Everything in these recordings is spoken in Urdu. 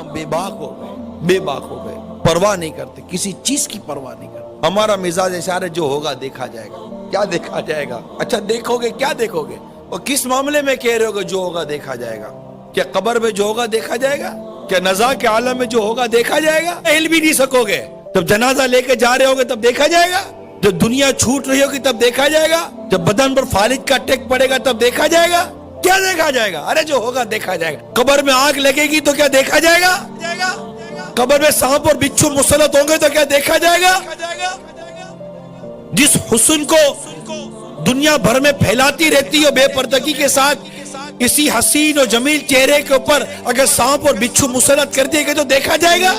ہم بے باک ہو گئے، پرواہ نہیں کرتے، کسی چیز کی پرواہ نہیں کرتے۔ ہمارا مزاج ایسا ہے جو ہوگا دیکھا جائے گا۔ کیا دیکھا جائے گا؟ اچھا دیکھو گے، کیا دیکھو گے؟ اور کس معاملے میں کہہ رہے ہو کہ جو ہوگا دیکھا جائے گا؟ کیا قبر میں جو ہوگا دیکھا جائے گا؟ کیا نزا کے عالم میں جو ہوگا دیکھا جائے گا؟ ہل بھی نہیں سکو گے۔ جب جنازہ لے کے جا رہے ہوگے تب دیکھا جائے گا؟ جب دنیا چھوٹ رہی ہوگی تب دیکھا جائے گا؟ جب بدن پر فالج کا ٹیک پڑے گا تب دیکھا جائے گا؟ کیا دیکھا جائے گا؟ ارے جو ہوگا دیکھا جائے گا۔ قبر میں آگ لگے گی تو کیا دیکھا جائے گا؟ قبر میں سانپ اور بچھو مسلط ہوں گے تو کیا دیکھا جائے گا؟ جس حسن کو دنیا بھر میں پھیلاتی رہتی ہے بے پردگی کے ساتھ، اسی حسین اور جمیل چہرے کے اوپر اگر سانپ اور بچھو مسلط کر دیے گئے تو دیکھا جائے گا؟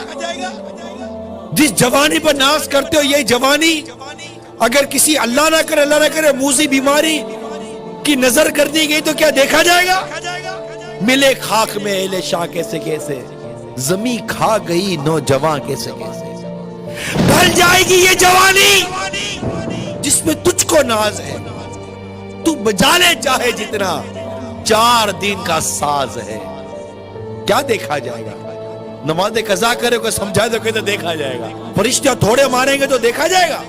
جس جوانی پر ناز کرتے ہو یہ جوانی اگر کسی اللہ نہ کرے موذی بیماری کی نظر کر دی گئی تو کیا دیکھا جائے گا؟ ملے خاک میں اہل شاہ کیسے کیسے، زمین کھا گئی نوجوان کیسے کیسے۔ ڈھل جائے گی یہ جوانی جس میں تجھ کو ناز ہے، تو بجا لے چاہے جتنا، 4 دن کا ساز ہے۔ کیا دیکھا جائے گا؟ نماز قضا کرے کو سمجھا دو کہ تو دیکھا جائے گا۔ فرشتہ تھوڑے ماریں گے تو دیکھا جائے گا۔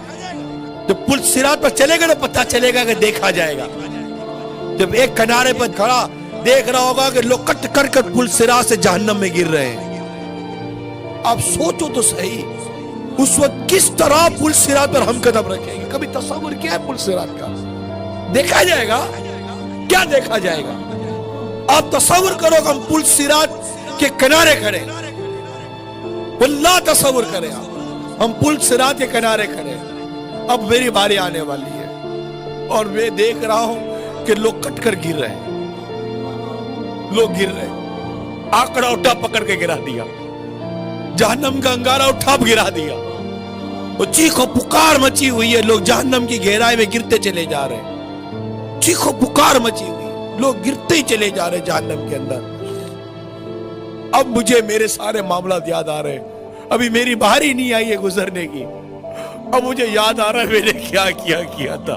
جب پل صراط پر چلے گا تو پتہ چلے گا کہ دیکھا جائے گا۔ جب ایک کنارے پر کھڑا دیکھ رہا ہوگا کہ لوگ کٹ کر کر پل صراط سے جہنم میں گر رہے ہیں، آپ سوچو تو صحیح اس وقت کس طرح پل صراط پر ہم قدم رکھیں گے؟ کبھی تصور کیا ہے پل صراط کا؟ دیکھا جائے گا؟ کیا دیکھا جائے گا؟ آپ تصور کرو کہ ہم پل صراط کے کنارے کھڑے، واللہ تصور کریں آپ ہم پل صراط کے کنارے کھڑے، اب میری باری آنے والی ہے اور میں دیکھ رہا ہوں کہ لوگ کٹ کر گر رہے ہیں، لوگ گر رہے ہیں۔ آکڑا اٹھا پکڑ کے گرا دیا، جہنم کا انگارہ اٹھا گرا دیا، وہ چیخ و پکار مچی ہوئی ہے، لوگ جہنم کی گہرائی میں گرتے چلے جا رہے ہیں، چیخ و پکار مچی ہوئی ہے، لوگ گرتے ہی چلے جا رہے ہیں جہنم کے اندر۔ اب مجھے میرے سارے معاملات یاد آ رہے ہیں، ابھی میری باری نہیں آئی ہے گزرنے کی، اب مجھے یاد آ رہا ہے میں نے کیا کیا تھا۔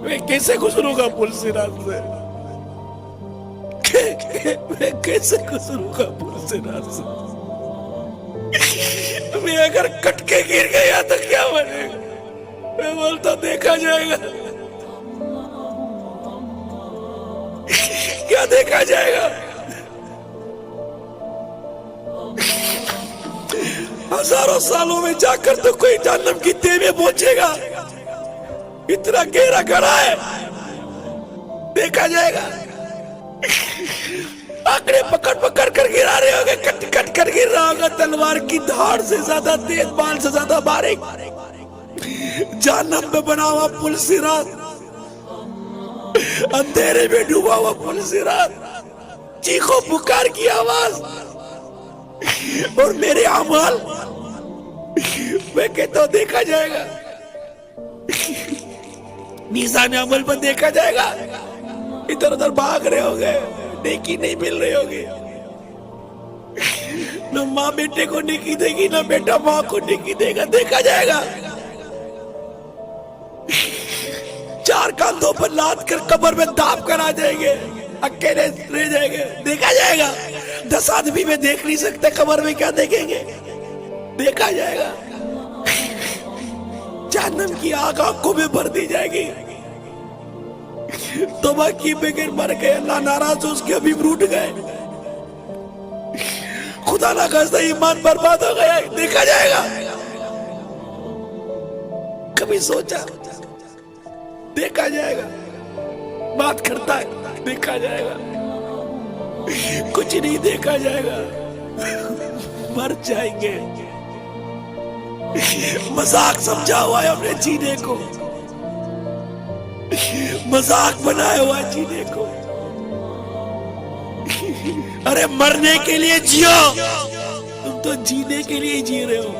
میں کیسے گزروں گا پل صراط سے؟ میں کیسے گزروں گا پل صراط سے؟ میں اگر کٹ کے گر گیا تو کیا بنے گا؟ میں بولتا دیکھا جائے گا، کیا دیکھا جائے گا؟ ہزاروں سالوں میں جا کر تو کوئی جہنم کی تہ میں پہنچے گا، اتنا گہرا گڑھا ہے، دیکھا جائے گا؟ آنکڑے پکڑ کر گرا رہے ہوگے، کٹ کر گر رہا ہوگا، تلوار کی دھاڑ سے زیادہ تیز، بال سے زیادہ باریک، جہنم میں بنا ہوا پل صراط، اندھیرے میں ڈوبا ہوا پل صراط، چیخو پکار کی آواز اور میرے اعمال، میں کہتا ہوں دیکھا جائے گا، میزان عمل پر دیکھا جائے گا۔ ادھر ادھر بھاگ رہے ہوگے، نیکی نہیں مل رہے ہوگے، نہ ماں بیٹے کو نیکی دے گی نہ بیٹا ماں کو نیکی دے گا، دیکھا جائے گا۔ 4 کاندھوں پر لاد کر قبر میں داب کر آ جائیں گے، اکیلے رہ جائیں گے، دیکھا جائے گا۔ 10 آدمی میں دیکھ نہیں سکتے، قبر میں کیا دیکھیں گے؟ دیکھا جائے گا۔ جہنم کی آگ آنکھوں میں بھر دی جائے گی، توبہ کی بغیر مر گئے، اللہ ناراض ہو اس کے ابھی روٹ گئے، خدا نہ خواستہ ایمان برباد ہو گیا، دیکھا جائے گا۔ کبھی سوچا؟ دیکھا جائے گا۔ بات کرتا ہے، دیکھا جائے گا۔ کچھ نہیں دیکھا جائے گا، مر جائیں گے۔ مذاق سمجھا ہوا ہے ہم نے جینے کو، مذاق بنایا ہوا ہے جینے کو۔ ارے مرنے کے لیے جیو، تم تو جینے کے لیے جی رہے ہو۔